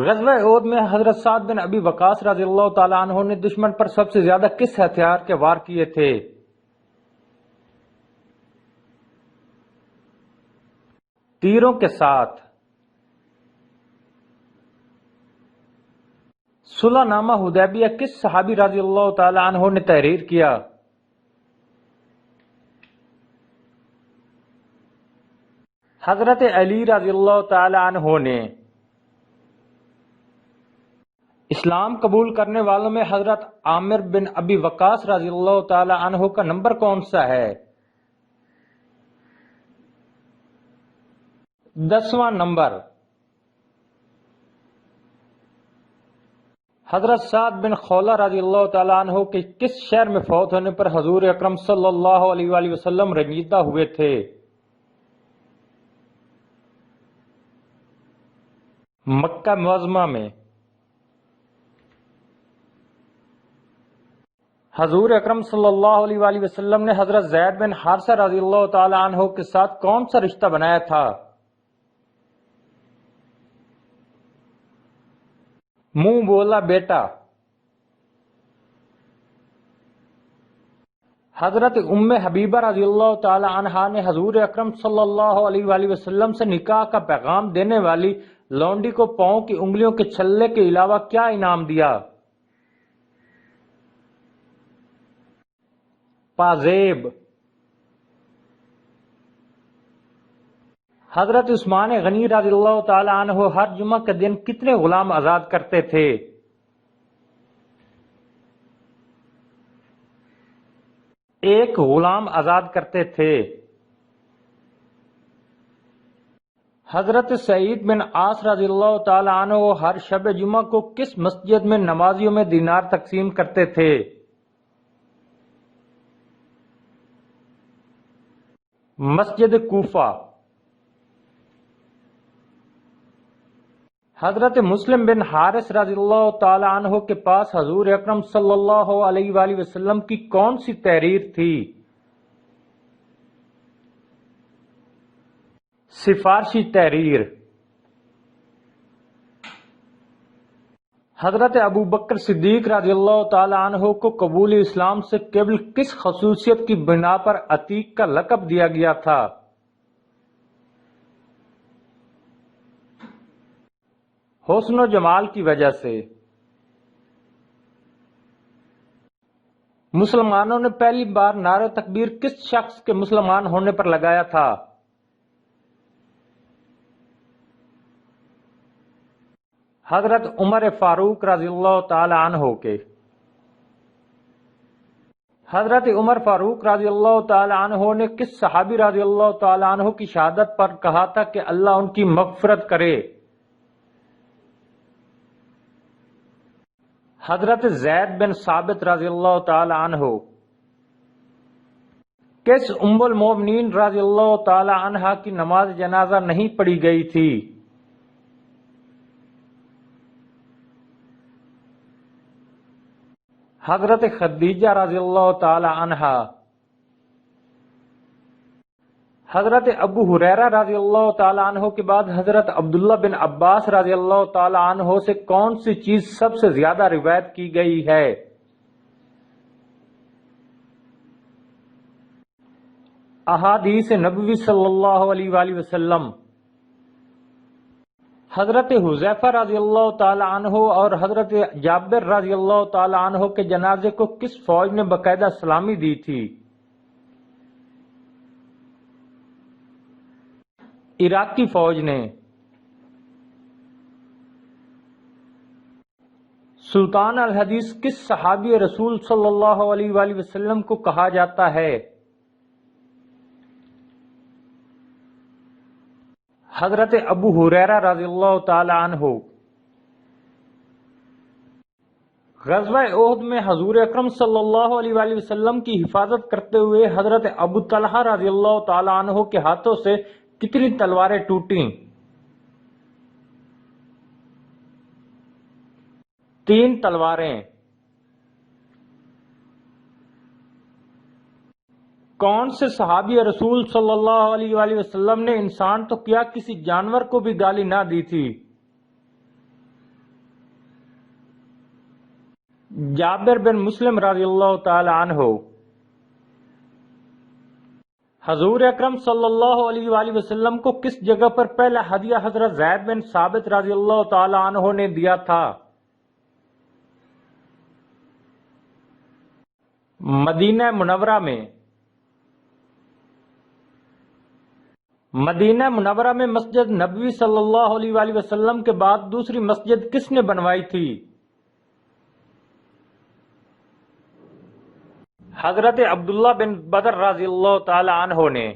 غزوہ احد میں حضرت سعد بن ابی وقاص رضی اللہ تعالیٰ عنہ نے دشمن پر سب سے زیادہ کس ہتھیار کے وار کیے تھے؟ تیروں کے ساتھ۔ صلح نامہ حدیبیہ کس صحابی رضی اللہ تعالیٰ عنہ نے تحریر کیا؟ حضرت علی رضی اللہ تعالیٰ عنہ نے۔ اسلام قبول کرنے والوں میں حضرت عامر بن ابی وقاص رضی اللہ تعالیٰ عنہ کا نمبر کون سا ہے؟ 10واں نمبر۔ حضرت سعد بن خولہ رضی اللہ تعالیٰ عنہ کے کس شہر میں فوت ہونے پر حضور اکرم صلی اللہ علیہ وآلہ وسلم رنجیدہ ہوئے تھے؟ مکہ معظمہ میں۔ حضور اکرم صلی اللہ علیہ وآلہ وسلم نے حضرت زید بن حارثہ رضی اللہ تعالی عنہ کے ساتھ کون سا رشتہ بنایا تھا؟ منہ بولا بیٹا۔ حضرت ام حبیبہ رضی اللہ تعالی عنہا نے حضور اکرم صلی اللہ علیہ وآلہ وسلم سے نکاح کا پیغام دینے والی لونڈی کو پاؤں کی انگلیوں کے چھلے کے علاوہ کیا انعام دیا؟ پازیب۔ حضرت عثمان غنی رضی اللہ تعالی عنہ ہر جمعہ کے دن کتنے غلام آزاد کرتے تھے؟ ایک غلام آزاد کرتے تھے۔ حضرت سعید بن عاص رضی اللہ تعالی عنہ ہر شب جمعہ کو کس مسجد میں نمازیوں میں دینار تقسیم کرتے تھے؟ مسجد کوفہ۔ حضرت مسلم بن حارث رضی اللہ تعالی عنہ کے پاس حضور اکرم صلی اللہ علیہ وآلہ وسلم کی کون سی تحریر تھی؟ سفارشی تحریر۔ حضرت ابو بکر صدیق رضی اللہ تعالی عنہ کو قبول اسلام سے قبل کس خصوصیت کی بنا پر عتیق کا لقب دیا گیا تھا؟ حسن و جمال کی وجہ سے۔ مسلمانوں نے پہلی بار نعرہ تکبیر کس شخص کے مسلمان ہونے پر لگایا تھا؟ حضرت عمر فاروق رضی اللہ تعالی عنہ کے۔ حضرت عمر فاروق رضی اللہ تعالی عنہ نے کس صحابی رضی اللہ تعالی عنہ کی شہادت پر کہا تھا کہ اللہ ان کی مغفرت کرے؟ حضرت زید بن ثابت رضی اللہ تعالی عنہ۔ کس ام المومنین رضی اللہ تعالی عنہا کی نماز جنازہ نہیں پڑھی گئی تھی؟ حضرت خدیجہ رضی اللہ تعالی عنہا۔ حضرت ابو ہریرہ رضی اللہ تعالی عنہ کے بعد حضرت عبداللہ بن عباس رضی اللہ تعالی عنہ سے کون سی چیز سب سے زیادہ روایت کی گئی ہے؟ احادیث نبوی صلی اللہ علیہ وآلہ وسلم۔ حضرت حذیفہ رضی اللہ تعالی عنہ اور حضرت جابر رضی اللہ تعالی عنہ کے جنازے کو کس فوج نے باقاعدہ سلامی دی تھی؟ عراقی فوج نے۔ سلطان الحدیث کس صحابی رسول صلی اللہ علیہ وآلہ وسلم کو کہا جاتا ہے؟ حضرت ابو ہریرہ رضی اللہ تعالی عنہ۔ غزوہ احد میں حضور اکرم صلی اللہ علیہ وآلہ وسلم کی حفاظت کرتے ہوئے حضرت ابو طلحہ رضی اللہ تعالی عنہ کے ہاتھوں سے کتنی تلواریں ٹوٹیں؟ 3 تلواریں۔ کون سے صحابی رسول صلی اللہ علیہ وآلہ وسلم نے انسان تو کیا کسی جانور کو بھی گالی نہ دی تھی؟ جابر بن مسلم رضی اللہ تعالی عنہ، حضور اکرم صلی اللہ علیہ وآلہ وسلم کو کس جگہ پر پہلا ہدیہ حضرت زید بن ثابت رضی اللہ تعالی عنہ نے دیا تھا؟ مدینہ منورہ میں۔ مدینہ منورہ میں مسجد نبوی صلی اللہ علیہ وآلہ وسلم کے بعد دوسری مسجد کس نے بنوائی تھی؟ حضرت عبداللہ بن بدر رضی اللہ تعالی عنہ نے۔